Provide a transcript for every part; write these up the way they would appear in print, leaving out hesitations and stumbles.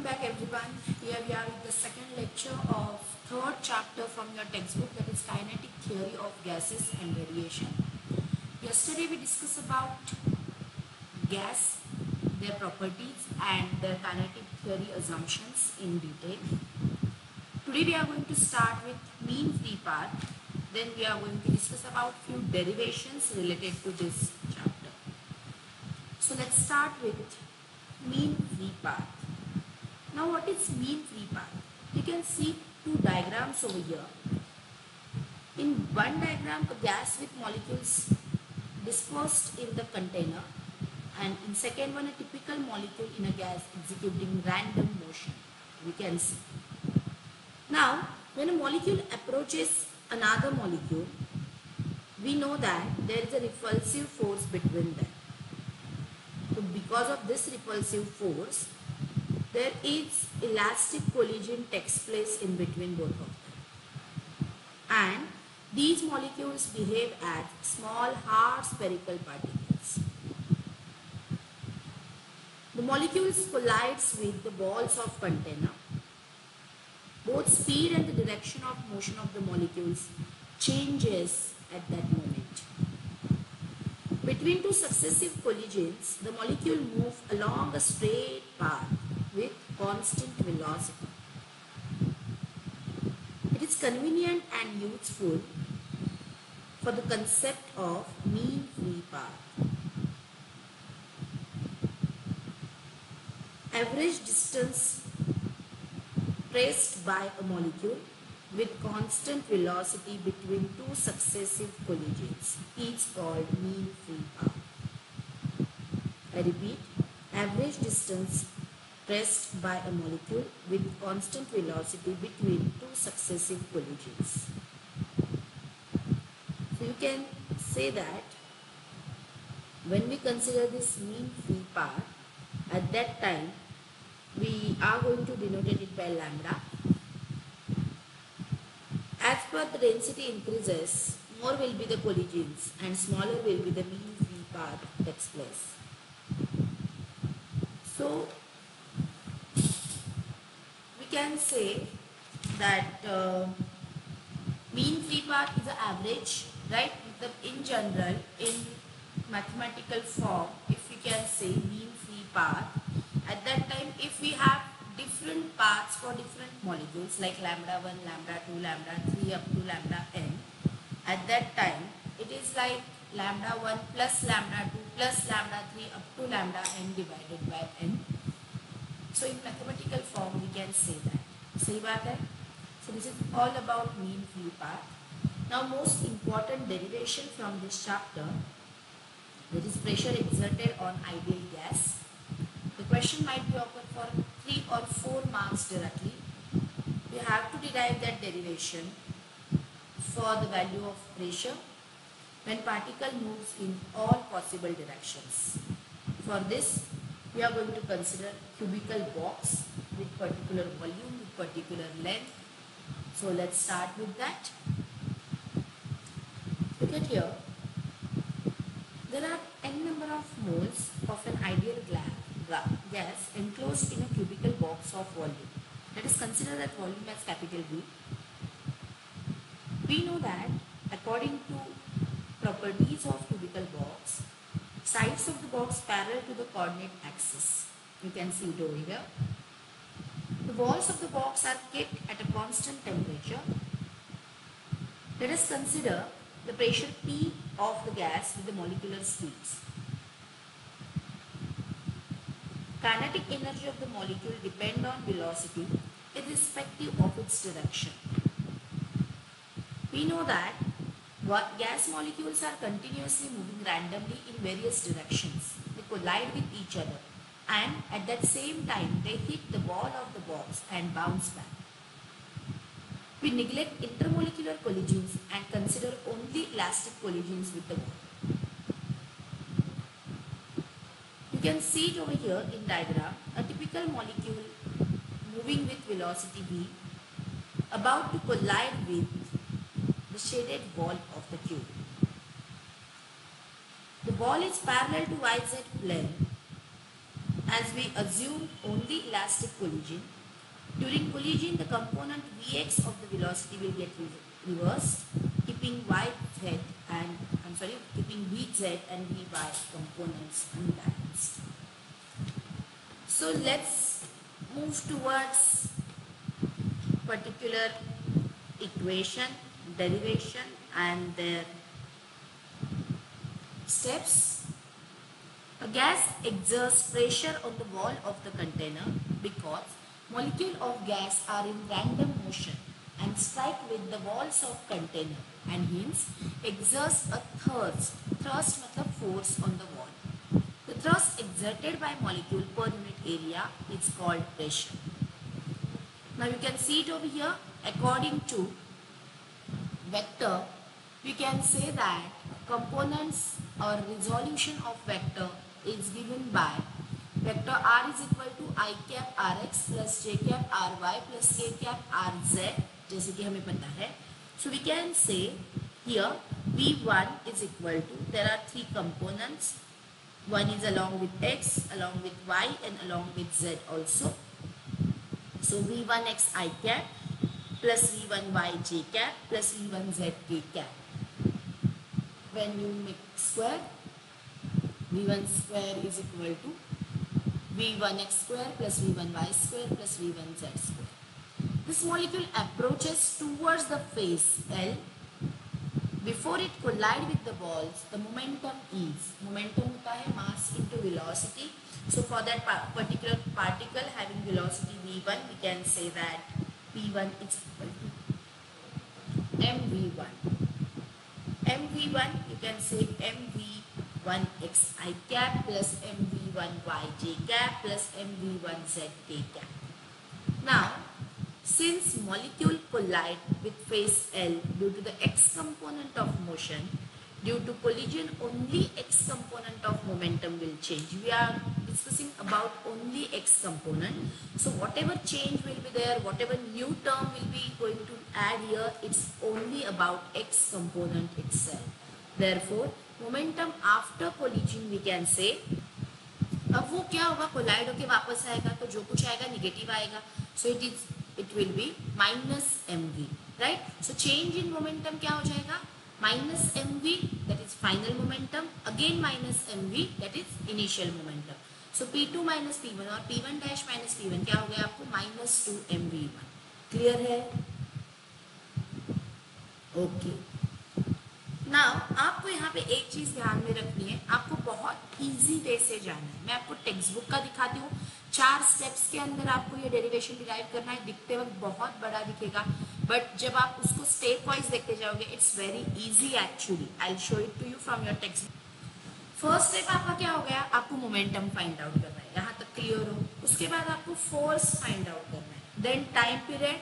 back everyone. Here we are with the second lecture of third chapter from your textbook, that is kinetic theory of gases and radiation. Yesterday we discussed about gas, their properties and their kinetic theory assumptions in detail. Today we are going to start with mean free path. Then we are going to discuss about few derivations related to this chapter. So let's start with mean free path. Now what is mean free path? You can see two diagrams over here. In one diagram, a gas with molecules dispersed in the container, and in second one, a typical molecule in a gas executing random motion. We can see. Now when a molecule approaches another molecule, we know that there is a repulsive force between them. So because of this repulsive force, there is elastic collision takes place in between both of them, and these molecules behave as small hard spherical particles. The molecules collides with the walls of container. Both speed and the direction of motion of the molecules changes at that moment. Between two successive collisions, the molecule move along a straight path with constant velocity. It is convenient and useful for the concept of mean free path. Average distance traced by a molecule with constant velocity between two successive collisions is called mean free path. I repeat, average distance traced by a molecule with constant velocity between two successive collisions. So you can say that when we consider this mean free path, at that time we are going to denote it by lambda. As per the density increases, more will be the collisions and smaller will be the mean free path takes place. So we can say that mean free path is an average, right? In general, in mathematical form, if we can say mean free path, at that time if we have different paths for different molecules like lambda 1, lambda 2, lambda 3 up to lambda n, at that time it is like lambda 1 plus lambda 2 plus lambda 3 up to lambda n divided by n. So in mathematical form we can say that. सही बात है? So this is all about mean free path. Now most important derivation from this chapter, that is pressure exerted on ideal gas. The question might be occurred for 3 or 4 marks directly. You have to derive that derivation for the value of pressure when particle moves in all possible directions. For this, we are going to consider cubical box with particular volume, with particular length. So let's start with that. Look at here. There are n number of moles of an ideal gas enclosed in a cubical box of volume. Let us consider that volume as capital V. We know that according to properties of cubical box, sides of the box parallel to the coordinate axis. You can see it over here. The walls of the box are kept at a constant temperature. Let us consider the pressure P of the gas with the molecular speeds. Kinetic energy of the molecule depends on velocity irrespective of its direction. We know that gas molecules are continuously moving randomly in various directions. They collide with each other and at that same time they hit the wall of the box and bounce back. We neglect intermolecular collisions and consider only elastic collisions with the wall. You can see it over here in diagram, a typical molecule moving with velocity v about to collide with the shaded wall of the tube. The ball is parallel to YZ plane as we assume only elastic collision. During collision, the component Vx of the velocity will get reversed, keeping keeping Vz and Vy components unbalanced. So let's move towards particular equation, derivation and their steps. A gas exerts pressure on the wall of the container because molecules of gas are in random motion and strike with the walls of container and hence exerts a thrust. Thrust matlab force on the wall. The thrust exerted by molecule per unit area is called pressure. Now you can see it over here. According to vector, we can say that components or resolution of vector is given by vector r is equal to I cap rx plus j cap ry plus k cap rz, जैसे कि हमें पता है. So we can say here v1 is equal to, there are three components. One is along with x, along with y and along with z also. So v1x I cap plus v1y j cap plus v1z k cap. When you make square, v1 square is equal to v1x square plus v1y square plus v1z square. This molecule approaches towards the face L. Before it collide with the balls, the momentum is, momentum होता है mass into velocity. So for that particular particle having velocity v1, we can say that p1 is equal to mv1. mv1 you can say mv1x I cap plus mv1y j cap plus mv1z k cap. Now, since molecule collide with face L due to the x component of motion, due to collision only x component of momentum will change. We are discussing about only x component. So whatever change will be there, whatever new term will be going to add here, it's only about x component itself. Therefore, momentum after collision we can say, अब वो क्या होगा, collide होके वापस आएगा तो जो कुछ आएगा निगेटिव आएगा. So it will be minus mv, right? So change in momentum क्या हो जाएगा, minus mv, that is final momentum, again minus mv, that is initial momentum. So p2 minus p1 और p1 dash minus p1 क्या हो गया आपको, minus 2 mv1. Clear है? Okay. Now आपको यहाँ पे एक चीज ध्यान में रखनी है, आपको बहुत इजी वे से जाना है. मैं आपको टेक्स्ट बुक का दिखाती हूँ. 4 स्टेप्स के अंदर आपको ये डेरिवेशन डिराइव करना है. दिखते वक्त बहुत बड़ा दिखेगा, बट जब आप उसको स्टेप वाइज देखते जाओगे it's very easy actually. I will show it to you from your textbook. First step आपका क्या हो गया, आपको मोमेंटम फाइंड आउट करना है. यहाँ तक क्लियर हो? उसके बाद आपको फोर्स फाइंड आउट करना है, then time period,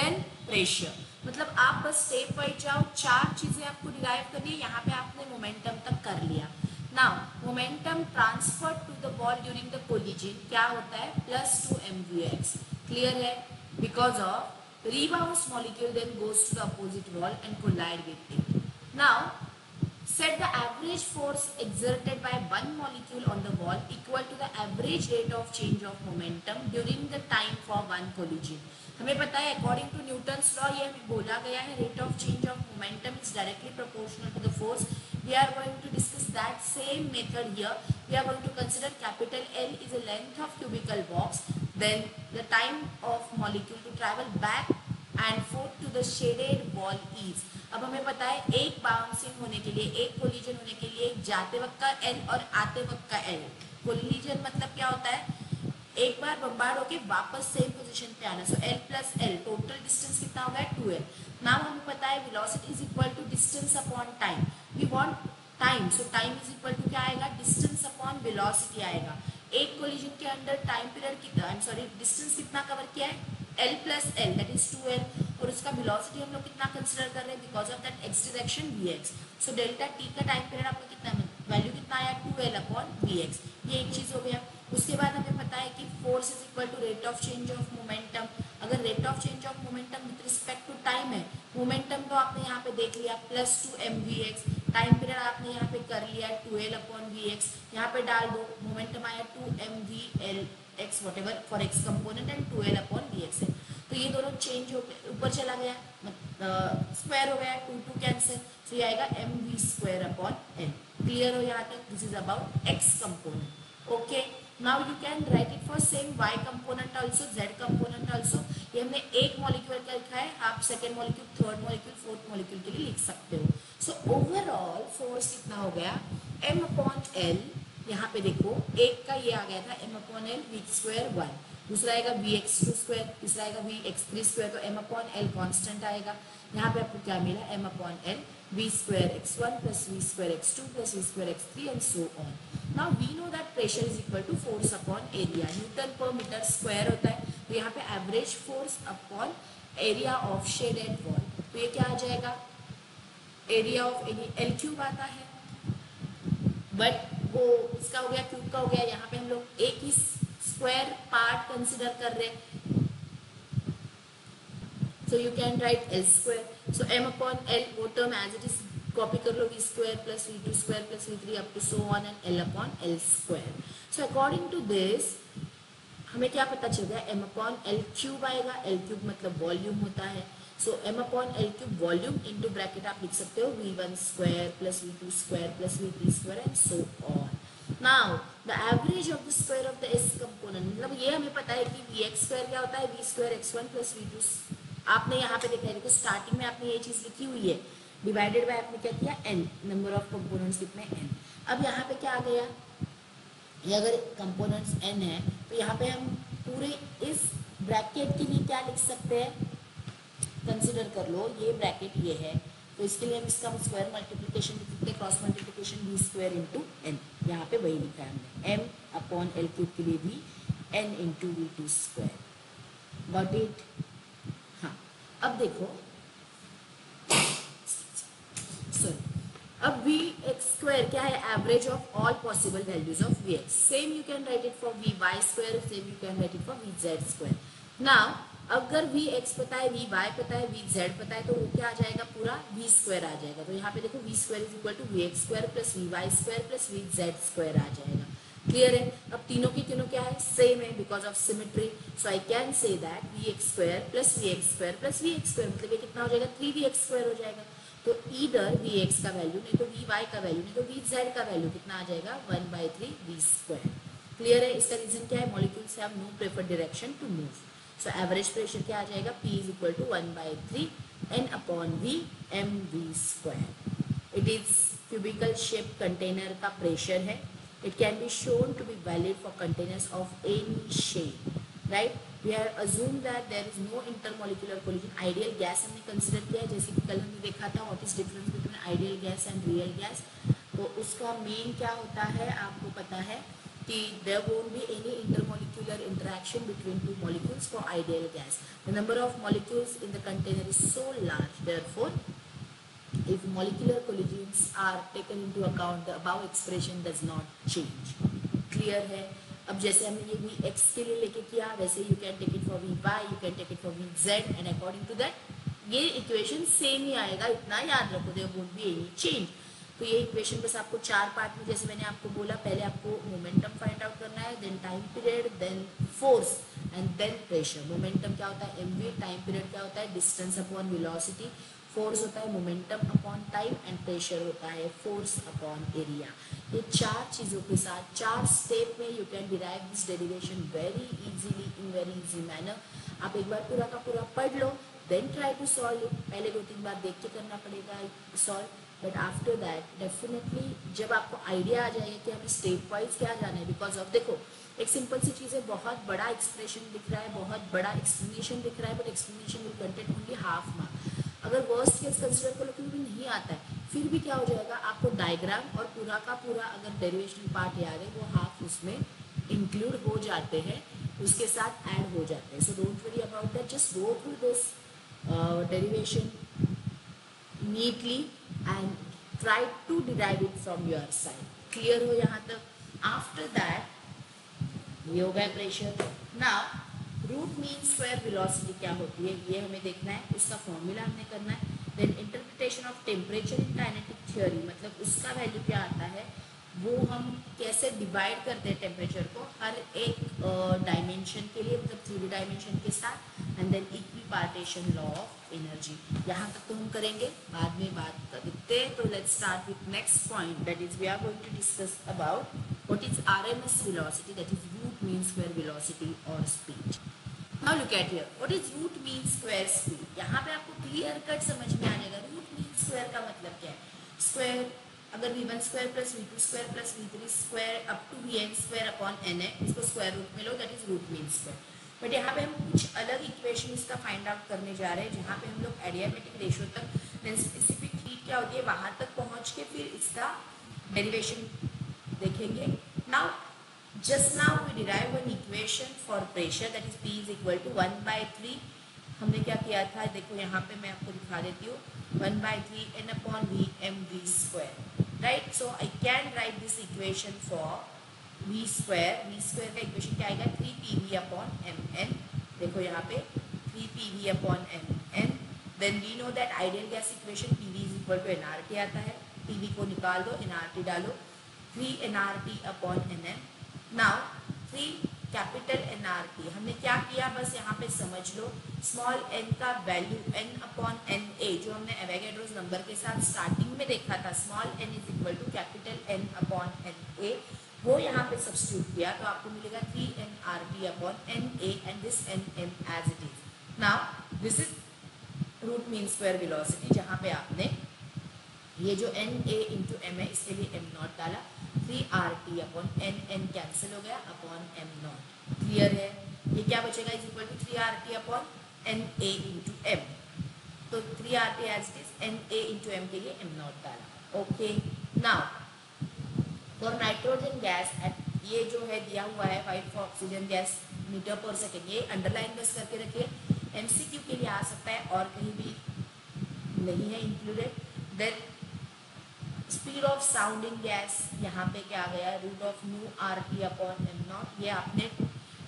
then pressure. मतलब आप बस स्टेप वाइज जाओ. 4 चीजें आपको डिराइव करनी है. यहाँ पे आपने मोमेंटम तक कर लिया. Now momentum transfer to the ball during the collision क्या होता है, +2 mvx. क्लियर है? Because of rebounds molecule then goes to the opposite wall and collide with it. Now set the average force exerted by one molecule on the wall equal to the average rate of change of momentum during the time for one collision. हमें पता है according to Newton's law ये हमें बोला गया है, rate of change of momentum is directly proportional to the force. We are going to discuss that same method here. We are going to consider capital L is a length of cubical box. Then the time of molecule to travel back and forth to the shaded wall is. अब हमें पता है एक bouncing होने के लिए, एक collision होने के लिए एक जाते वक्त का L और आते वक्त का L. कोलिजन मतलब क्या होता है, एक बार बम्बार्ड होके वापस सेम पोजीशन पे आना. So L plus L total distance कितना होगा, 2L. नाउ हमें पता है velocity is equal to distance upon time. We want time, so time is equal to क्या आएगा, डिस्टेंस अपॉन वेलोसिटी आएगा. एक कोलिजन के अंदर टाइम पीरियड कितना, आई एम सॉरी डिस्टेंस कितना कवर किया है, L plus L that is 2L. और उसका वेलोसिटी हम लोग कितना कंसिडर कर रहे हैं, because of that x direction vx. So delta t का टाइम पीरियड आपको कितना वैल्यू कितना आया, 2L अपॉन vx. ये एक चीज हो गया. उसके बाद हमें पता है कि force is equal to rate of change of momentum. अगर rate of change of momentum with respect to time है, मोमेंटम तो आपने यहाँ पे देख लिया +2 mvx. टाइम पीरियड आपने यहाँ पे कर लिया 2L अपॉन वी एक्स, यहाँ पे डाल दो, मोमेंटम आया 2mvl x whatever for x component and 2L upon V X है। तो ये दोनों चेंज हो गए, ऊपर चला गया, स्क्वायर हो गया, 2 कैंसिल, तो ये आएगा mv square upon n। Clear हो यहाँ तक? This is about x component. Okay, now you can write it for same y component also, z component also. ये हमने एक मॉलिक्यूल का लिखा है, आप second molecule, third molecule, fourth molecule के लिए लिख सकते हो। सो ओवरऑल फोर्स कितना हो गया, m अपॉन एल, यहाँ पे देखो एक का ये आ गया था m upon L V square 1, दूसरा आएगा वी एक्स टू स्क्वायर, तीसरा आएगा वी एक्स थ्री स्क्वायर, तो m अपॉन एल कॉन्स्टेंट आएगा। यहाँ पे आपको क्या मिला, m upon L V square X one plus V square X two plus V square X three and so on. Now we know that pressure is equal to force upon area, newton per metre square होता है, तो यहाँ पे average force upon area of shaded wall, तो ये क्या आ जाएगा, area of any L cube आता है, बट वो इसका हो गया, क्यूब का हो गया, यहाँ पे हम लोग एक ही स्क्वायर पार्ट कंसिडर कर रहे हैं, so you can write L square. So m upon L वो term as it is copy कर लो, V square plus V two square plus V three up to so on and L upon L square. So according to this हमें क्या पता चल गया, m upon L cube आएगा, L cube मतलब volume होता है, so m upon L cube volume into bracket आप लिख सकते हो v1 square plus v2 square plus v3 square and so on. Now the average of the square of the s component, मतलब ये हमें पता है कि vx स्क्वायर क्या होता है, v square x1 plus v2, आपने यहाँ पे देखा है, देखो स्टार्टिंग में आपने ये चीज लिखी हुई है, डिवाइडेड बाय आपने क्या किया n, नंबर ऑफ कंपोनेंट्स कितने n। अब यहाँ पे क्या आ गया, ये अगर कंपोनेंट्स n है तो यहाँ पे हम पूरे इस ब्रैकेट के लिए क्या लिख सकते हैं, कंसिडर कर लो ये ब्रैकेट ये है, तो इसके लिए हम इसका स्क्वायर मल्टीप्लिकेशन लिख सकते हैं, cross multiplication v square into n, यहाँ पे वही लिखा है हमने, m अपॉन एल क्यूब के लिए भी n into V two square, got it. हाँ अब देखो, सॉरी, अब वी एक्स स्क्वायर क्या है, average of all possible values of V X, same you can write it for V Y square, same you can write it for V Z square. Now अगर V X पता है, we Y पता है, V Z पता है, तो वो क्या आ जाएगा, पूरा वी स्क्वायर आ जाएगा। तो यहाँ पे देखो V square is equal to V X square plus V Y square plus V Z square आ जाएगा। क्लियर है? अब तीनों की तीनों क्या है, सेम है, because of symmetry, so I can say that V X square plus V X square plus V X square, मतलब ये कितना हो जाएगा, 3vx स्क्वायर हो जाएगा। तो ईदर वी एक्स का वैल्यू, नहीं तो वी वाई का वैल्यू, नहीं तो वी जेड का वैल्यू कितना आ जाएगा, 1/3v स्क्वायर। क्लियर है? इसका रीजन क्या है, molecules have no preferred direction to move, so average pressure क्या आ जाएगा, P is equal to 1/3 n upon v mv square. It is cubical shape container का प्रेशर है, it can be shown to be valid for containers of any shape, right. We are assume that there is no intermolecular collision. Ideal gas हमने consider किया है, जैसे कि कल हमने देखा था what is difference between ideal gas and real gas, तो उसका मेन क्या होता है आपको पता है कि there won't be any intermolecular interaction between two molecules for ideal gas. The number of molecules in the container is so large, therefore if molecular collisions are taken into account, the above expression does not change. Clear है? अब जैसे हमने ये we x के लिए लेके किया, वैसे you can take it for V Y, you can take it for V Z, and according to that ये इक्वेशन सेम ही आएगा, इतना याद रखो, there won't be any change. तो ये इक्वेशन बस आपको चार पार्ट में, जैसे मैंने आपको बोला, पहले आपको मोमेंटम फाइंड आउट करना है, then time period, then force and then pressure. Momentum क्या होता है, mv, टाइम पीरियड क्या होता है, डिस्टेंस अपॉन वेलोसिटी, फोर्स होता है momentum upon time, and pressure होता है फोर्स अपॉन एरिया। ये चार चीज़ों के साथ चार स्टेप में you can derive this derivation very easily, in very easy manner. आप एक बार पूरा का पूरा पढ़ लो, then try to solve it. पहले 2-3 बार देख के करना पड़ेगा solve, but after that definitely जब आपको आइडिया आ जाएगा कि हमें स्टेप वाइज क्या जाना है, बिकॉज ऑफ देखो एक सिंपल सी चीज़ है, बहुत बड़ा एक्सप्रेशन दिख रहा है, बहुत बड़ा एक्सप्लेनेशन दिख रहा है, but explanation will contain only half mark. अगर वर्स्ट केस कंसिडर करो कि भी नहीं आता है, फिर भी क्या हो जाएगा, आपको डायग्राम और पूरा का पूरा अगर डेरिवेशनल पार्ट याद है, वो हाफ उसमें इंक्लूड हो जाते हैं, उसके साथ ऐड हो जाते हैं। So don't worry about that, just go through this derivation neatly and try to derive it from your side. Clear हो यहाँ तक? After that ये हो गया प्रेशर। Now root mean square velocity क्या होती है ये हमें देखना है, उसका फॉर्मूला हमने करना है। Then interpretation of temperature in kinetic theory, मतलब उसका वैल्यू क्या आता है, वो हम कैसे डिवाइड करते हैं टेम्परेचर को हर एक डायमेंशन के लिए, मतलब 3D डायमेंशन के साथ, and then equipartition law of energy. यहाँ तक तो हम करेंगे, बाद में बात करते हैं। तो let's start with next point, that is we are going to discuss about what is RMS velocity, that is root mean square velocity और speed. Now look at here, what is root mean square speed. यहाँ पे आपको clear cut समझ में आ जाएगा root mean square का मतलब क्या है। स्क्वायर अगर v1 square plus v2 square plus v3 square up to vn square upon n है, इसको स्क्वायर रूट में लो, that is root mean square. But यहाँ पे हम कुछ अलग इक्वेशन इसका फाइंड आउट करने जा रहे हैं, जहाँ पे हम लोग एडियाबेटिक रेशियो तक, देन स्पेसिफिक हीट क्या होती है वहाँ तक पहुँच के फिर इसका डेरिवेशन देखेंगे। Now just now we derive an equation for pressure, that is P is equal to 1/3। हमने क्या किया था, देखो यहाँ पे मैं आपको दिखा देती हूँ, 1/3 n upon v mv square, right? So I can write this equation for v square का इक्वेशन क्या आएगा, 3pv upon mn। देखो यहाँ पे 3pv upon mn, then we know that ideal gas equation pv is equal to nRT आता है, pv को निकाल दो, nRT डालो, 3 nRT upon nn। now 3 capital nRT, हमने क्या किया बस यहाँ पे समझ लो, स्मॉल n का वैल्यू n अपॉन na जो हमने एवोगैड्रोस नंबर के साथ स्टार्टिंग में देखा था, small n is equal to capital n upon na, वो यहाँ पे सब्स्टिट्यूट किया तो आपको मिलेगा 3 nRT upon na and this nm as it is. Now this is root mean square velocity, जहाँ पे आपने ये जो na इंटू m है इसके लिए m नॉट डाला, 3RT अपॉन n कैंसिल हो गया अपॉन m नॉट, क्लियर है। ये क्या बचेगा, is equal to 3RT upon na into m, तो 3RT as it is, na into m के लिए m नॉट डाला, okay. Now for nitrogen gas at, ये जो है दिया हुआ है 5 oxygen gas metre per second, ये अंडरलाइन बस करके रखिए, MCQ के लिए आ सकता है और कहीं भी नहीं है included. Then speed of sounding gas, यहाँ पे क्या आ गया, root of new RT upon m naught, ये आपने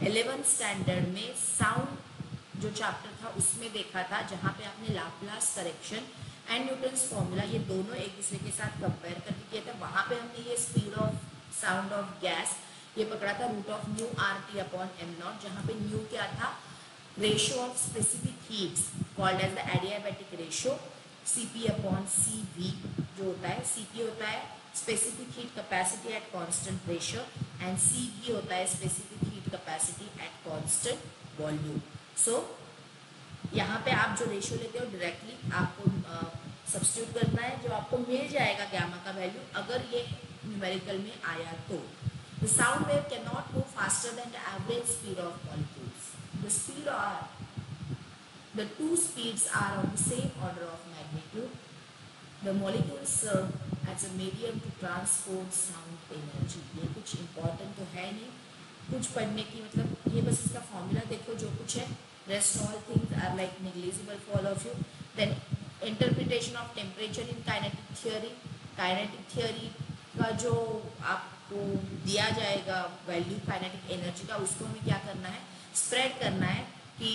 11th स्टैंडर्ड में साउंड जो चैप्टर था उसमें देखा था, जहाँ पे आपने Laplace correction and Newton's formula ये दोनों एक दूसरे के साथ कंपेयर करके किया था। वहाँ पे हमने ये speed of sound of gas ये पकड़ा था root of new RT upon m not, जहाँ पे न्यू क्या था, ratio of specific heats called as the adiabatic ratio, Cp upon Cv जो होता है, Cp होता है specific heat capacity at constant pressure and Cv होता है specific heat capacity at constant volume. So यहाँ पे आप जो रेशियो लेते हो डायरेक्टली आपको सब्स्टिट्यूट करना है, जो आपको मिल जाएगा गामा का वैल्यू अगर ये न्यूमेरिकल में आया तो। The sound wave can not move faster than the average speed of molecules, the speed are the two speeds are of the same order of magnitude. The molecules serve as a medium to transport sound energy. ये कुछ important तो है नहीं, कुछ पढ़ने की मतलब ये बस इसका फॉर्मूला देखो जो कुछ है, rest all things are like negligible for all of you. Then interpretation of temperature in kinetic theory, kinetic theory का जो आपको दिया जाएगा वैल्यू काइनेटिक एनर्जी का, उसको हमें क्या करना है, स्प्रेड करना है कि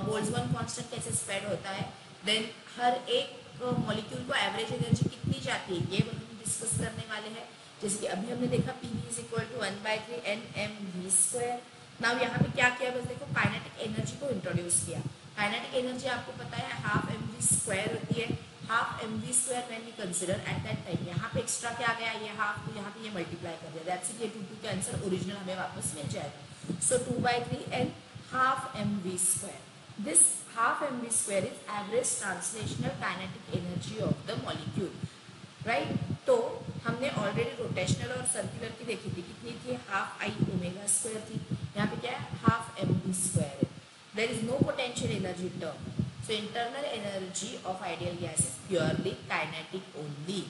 बोल्ट्जमान कांस्टेंट कैसे स्प्रेड होता है, देन हर एक मॉलिक्यूल को एवरेज एनर्जी कितनी जाती है ये हम डिस्कस करने वाले हैं। जैसे कि अभी हमने देखा Pv is equal to 1/3 nmv square. Now यहाँ पे क्या किया, बस देखो काइनेटिक एनर्जी को इंट्रोड्यूस किया। काइनेटिक एनर्जी आपको पता है हाफ mv स्क्वायर होती है, half mv square when we consider at that time, यहाँ पे एक्स्ट्रा क्या आ गया, ये हाफ तो यहाँ पे ये मल्टीप्लाई कर दिया, दैट्स इट, ये 2 का आंसर ओरिजिनल हमें वापस मिल जाएगा। सो 2/3 n half mv square. This half mv square is average translational kinetic energy of the molecule, right? तो हमने ऑलरेडी रोटेशनल और सर्कुलर की देखी थी, कितनी थी, हाफ आई ओमेगा स्क्वायर थी, यहाँ पे क्या है, हाफ mv स्क्वायर है। There is no potential energy term, so internal energy of ideal gas is purely kinetic only.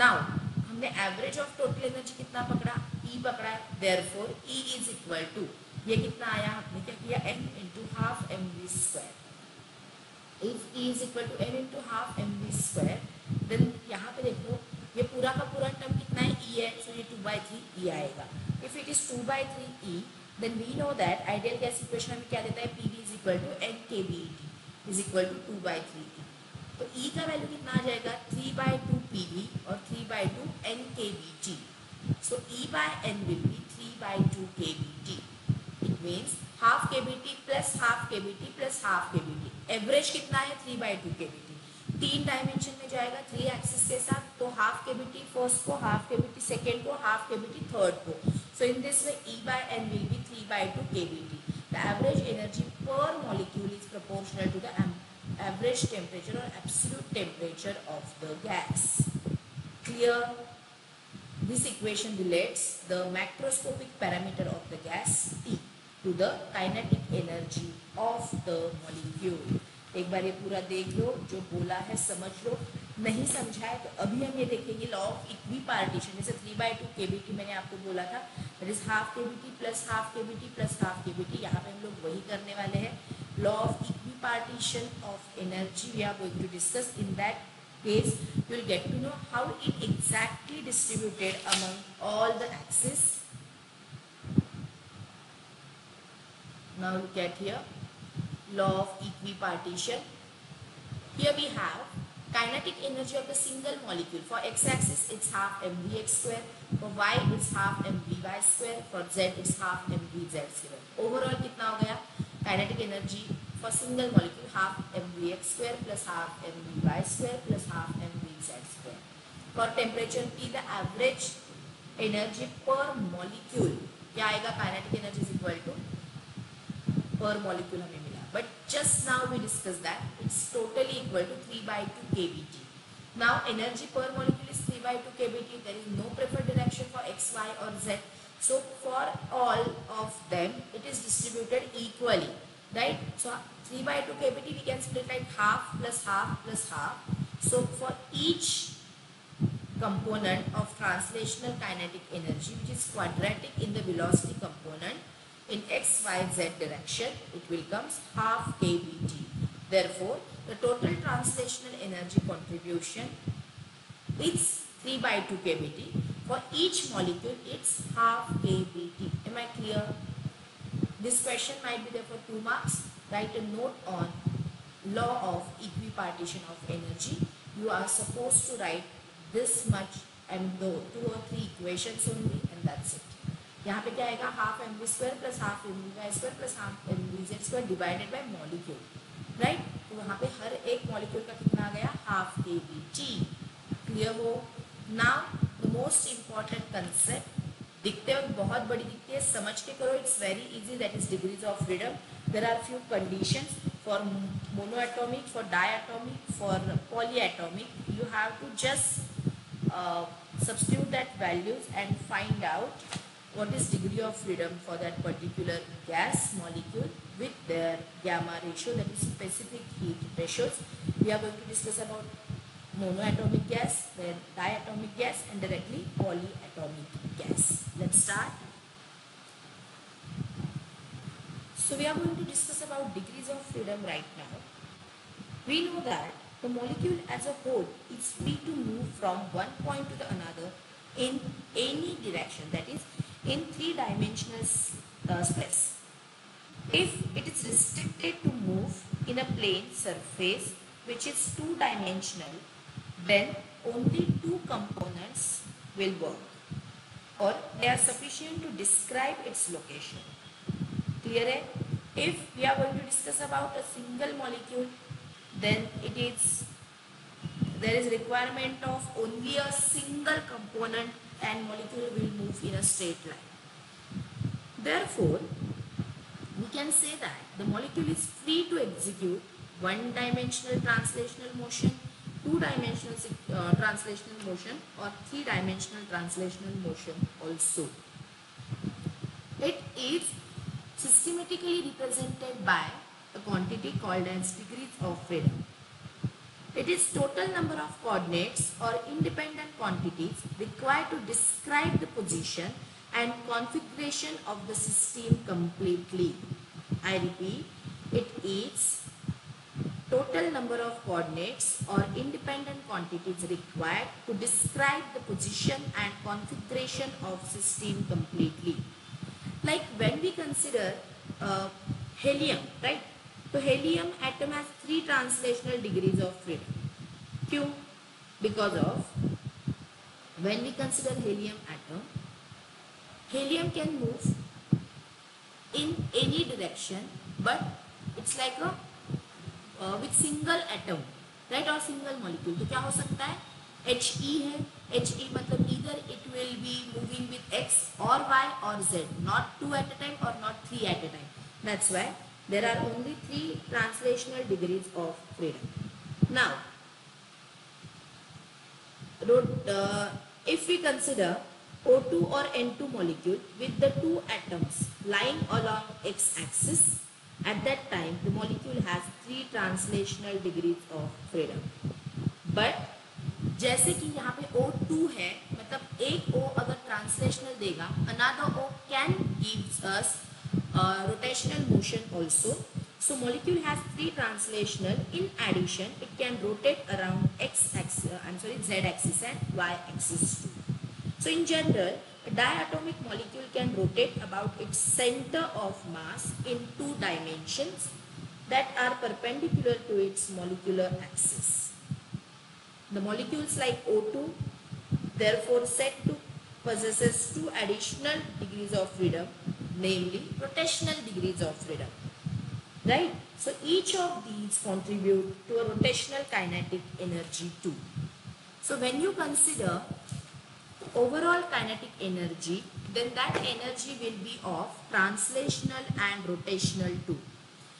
Now हमने एवरेज ऑफ टोटल एनर्जी कितना पकड़ा, E पकड़ा है, therefore E is equal to, ये कितना आया, हमने क्या किया, n into half mv square. If E is equal to n into half mv square, then यहाँ पे देखो ये पूरा का पूरा टर्म कितना है, E है, सो ये 2/3 E आएगा। If it is 2/3 E, then we know that ideal gas equation हमें क्या देता है, Pv is equal to n kBet is equal to 2/3 E। तो E का वैल्यू कितना आ जाएगा 3/2 PV और 3/2 NKBT. So E by N will be 3/2 KBT. It means half KBT plus half KBT plus half KBT. Average कितना है 3/2 KBT. तीन dimension में जाएगा 3 एक्सिस के साथ, तो हाफ केबीटी फर्स्ट को, हाफ केबीटी सेकेंड को, हाफ केबीटी थर्ड को. So in this way E by N will be 3/2 KBT. The average energy per molecule is proportional to the average temperature or absolute temperature of the gas. Clear? This equation relates the macroscopic parameter of the gas T to the kinetic energy of the molecule. एक बार ये पूरा देख लो, जो बोला है समझ लो, नहीं समझा है तो अभी हम ये देखेंगे लॉ ऑफ इक्वी पार्टीशन. जैसे 3/2 KBT मैंने आपको बोला था, that is half KBT plus half KBT plus half KBT. यहाँ पे हम लोग वही करने वाले हैं. Law of equipartition of energy we are going to discuss. In that case you will get to know how it exactly distributed among all the axes. Now look at here, law of equipartition. Here we have kinetic energy of the single molecule. For x-axis it's half mvx square, for y it's half mvy square, for z it's half mvz square. Overall कितना हो गया kinetic energy for single molecule half mvx square plus half mvy square plus half mvz square. For temperature T the average energy per molecule क्या आएगा, kinetic energy is equal to per molecule हमें मिला, but just now we discussed that it's totally equal to 3/2 kBT. Now energy per molecule is 3/2 kBT. There is no preferred direction for x, y or z. So for all of them it is distributed equally, right? So 3/2 kBT we can split like half plus half plus half. So for each component of translational kinetic energy which is quadratic in the velocity component in x, y, z direction, it will comes half kBT. Therefore the total translational energy contribution is 3/2 kBT. For each molecule it's half kBT. Am I clear? This question might be there for 2 marks. Write a note on law of equipartition of energy. You are supposed to write this much and 2 or 3 equations only, and that's it. यहाँ पे क्या आएगा, half mv square plus half mvy square plus half mvz square divided by molecule, right? तो वहाँ पे हर एक molecule का कितना आ गया, हाफ kBT. क्लियर हो? Now the most important concept, दिखते वक्त बहुत बड़ी दिखती है, समझ के करो, it's very easy, that is degrees of freedom. There are few conditions for monoatomic, for diatomic, for polyatomic. You have to just substitute that values and find out what is degree of freedom for that particular gas molecule with their gamma ratio, that is specific heat ratios. We are going to discuss about monoatomic gas, then diatomic gas and directly polyatomic gas. Let's start. So we are going to discuss about degrees of freedom right now. We know that the molecule as a whole is free to move from one point to the another in any direction, that is in 3-dimensional space. If it is restricted to move in a plane surface which is 2-dimensional, then only 2 components will work, or they are sufficient to describe its location. Clear hai? If we are going to discuss about a single molecule, then there is requirement of only a single component and molecule will move in a straight line. Therefore, we can say that the molecule is free to execute one-dimensional translational motion, two-dimensional translational motion, or three-dimensional translational motion also. It is systematically represented by a quantity called as degrees of freedom. It is total number of coordinates or independent quantities required to describe the position and configuration of the system completely. I repeat, it is total number of coordinates or independent quantities required to describe the position and configuration of system completely. Like when we consider helium, right? So helium atom has 3 translational degrees of freedom. क्यों? Because of when we consider helium atom, helium can move in any direction, but it's like a with single atom, right, or single molecule. तो क्या हो सकता है? He है. He मतलब either it will be moving with x or y or z, not two at a time or not three at a time. That's why there are only three translational degrees of freedom. Now, if we consider O2 or N2 molecule with the two atoms lying along x-axis, at that time the molecule has three translational degrees of freedom. But जैसे कि यहाँ पे O2 है, मतलब एक O अगर translational देगा, another O can gives us rotational motion also. So molecule has three translational. In addition, it can rotate around z-axis and y-axis too. So in general, a diatomic molecule can rotate about its center of mass in two dimensions that are perpendicular to its molecular axis. The molecules like O2, therefore said to possesses two additional degrees of freedom, namely rotational degrees of freedom. Right? So each of these contribute to a rotational kinetic energy too. So when you consider overall kinetic energy, then that energy will be of translational and rotational too.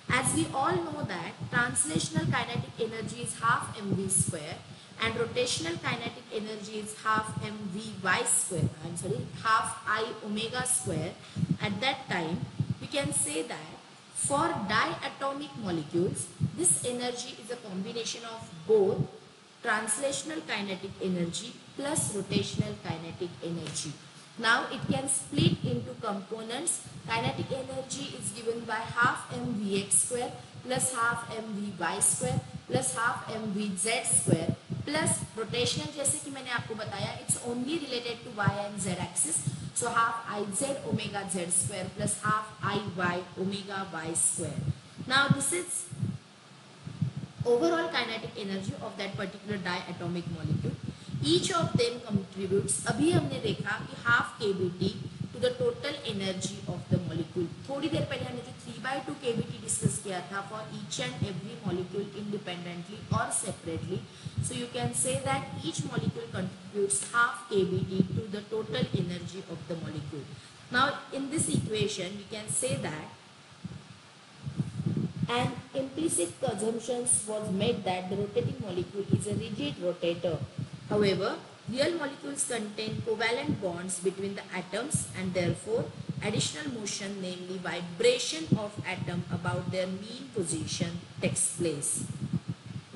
As we all know that translational kinetic energy is half mv square and rotational kinetic energy is half mvy square, half I omega square. At that time, we can say that for diatomic molecules, this energy is a combination of both translational kinetic energy plus rotational kinetic energy. Now it can split into components. Kinetic energy is given by half mvx square plus half mvy square plus half mvz square plus rotational, जैसे कि मैंने आपको बताया, it's only related to y and z axis. So half iz omega z square plus half iy omega y square. Now this is overall kinetic energy of that particular diatomic molecule. Each of them contributes, अभी हमने देखा कि half kBt to the total energy of the molecule. थोड़ी देर पहले हमने जो 3/2 kBt discuss किया था for each and every molecule independently or separately. So you can say that each molecule contributes half kBt to the total energy of the molecule. Now in this equation we can say that an implicit assumption was made that the rotating molecule is a rigid rotator. However, real molecules contain covalent bonds between the atoms and therefore additional motion, namely vibration of atom about their mean position takes place.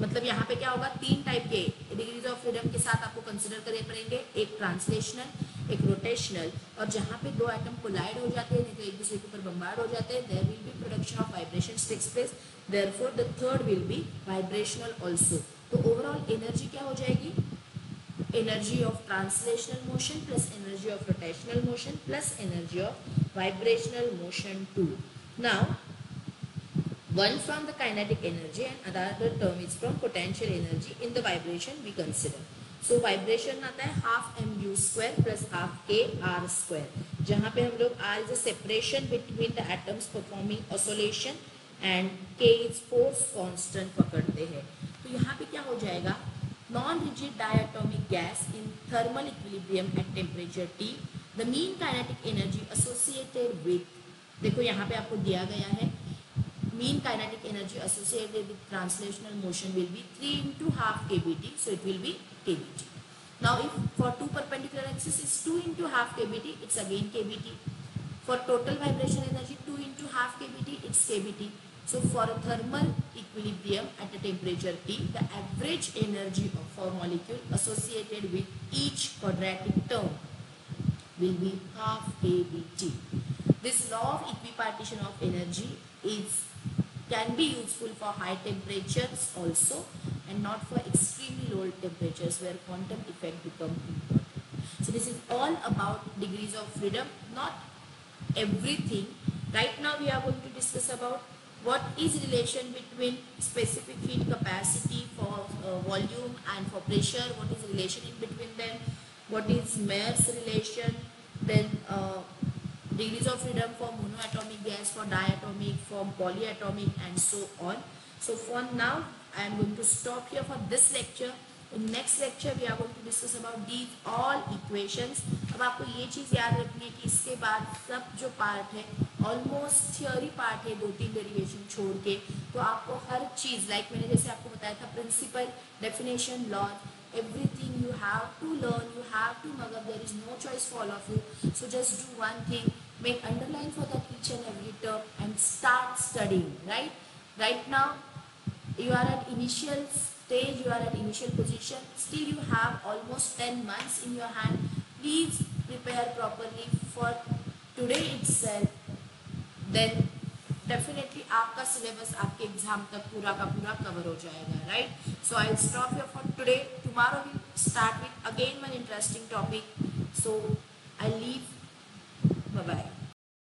मतलब यहाँ पे क्या होगा, तीन type के degrees of freedom के साथ आपको कंसिडर करने पड़ेंगे, एक ट्रांसलेशनल, एक रोटेशनल, और जहाँ पे दो एटम कोलाइड हो जाते हैं, नहीं तो एक दूसरे के ऊपर बम्बार्ड हो जाते हैं, there will be production of vibrations takes place, therefore the third will be vibrational also. तो ओवरऑल एनर्जी क्या हो जाएगी, energy of translational motion plus energy of rotational motion plus energy of vibrational motion too. Now one from the kinetic energy and another term is from potential energy in the vibration we consider. So vibration आता है half mu square plus half k r square, जहाँ पे हम लोग r is a separation between the atoms performing oscillation and k is force constant पकड़ते हैं. तो यहाँ पे क्या हो जाएगा, non-rigid diatomic gas in thermal equilibrium at temperature T, the mean kinetic energy associated with, देखो यहाँ पे आपको दिया गया है, mean kinetic energy associated with translational motion will be 3 into half kBt, so it will be kBt. Now if for two perpendicular axis is 2 into half kBt, it's again kBt. For total vibration energy 2 into half kBt, it's kBt. So for a thermal equilibrium at a temperature T, the average energy of a molecule associated with each quadratic term will be half kBt. This law of equipartition of energy can be useful for high temperatures also and not for extremely low temperatures where quantum effect become important. So this is all about degrees of freedom, not everything. Right now we are going to discuss about what is relation between specific heat capacity for volume and for pressure, what is relation in between them, what is Mayer's relation, then degrees of freedom for monoatomic gas, for diatomic, for polyatomic, and so on. So for now I am going to stop here for this lecture. In next lecture we are going to discuss about these all equations. अब आपको ये चीज़ याद रखनी है कि इसके बाद सब जो पार्ट है ऑलमोस्ट थियोरी पार्ट है, 2-3 डेरिवेशन छोड़ के, तो आपको हर चीज़ लाइक मैंने जैसे आपको बताया था principle, definition, laws, everything you have to learn, you have to mug up, there is no choice for all of you. So just do one thing, make underline for that each and every term and start studying. Right now you are at initial stage, you are at initial position, still you have almost 10 months in your hand. Please prepare properly for today itself, then definitely आपका syllabus आपके exam तक पूरा का पूरा cover हो जाएगा. Right, so I stop here for today. Tomorrow we start with again one interesting topic. So I leave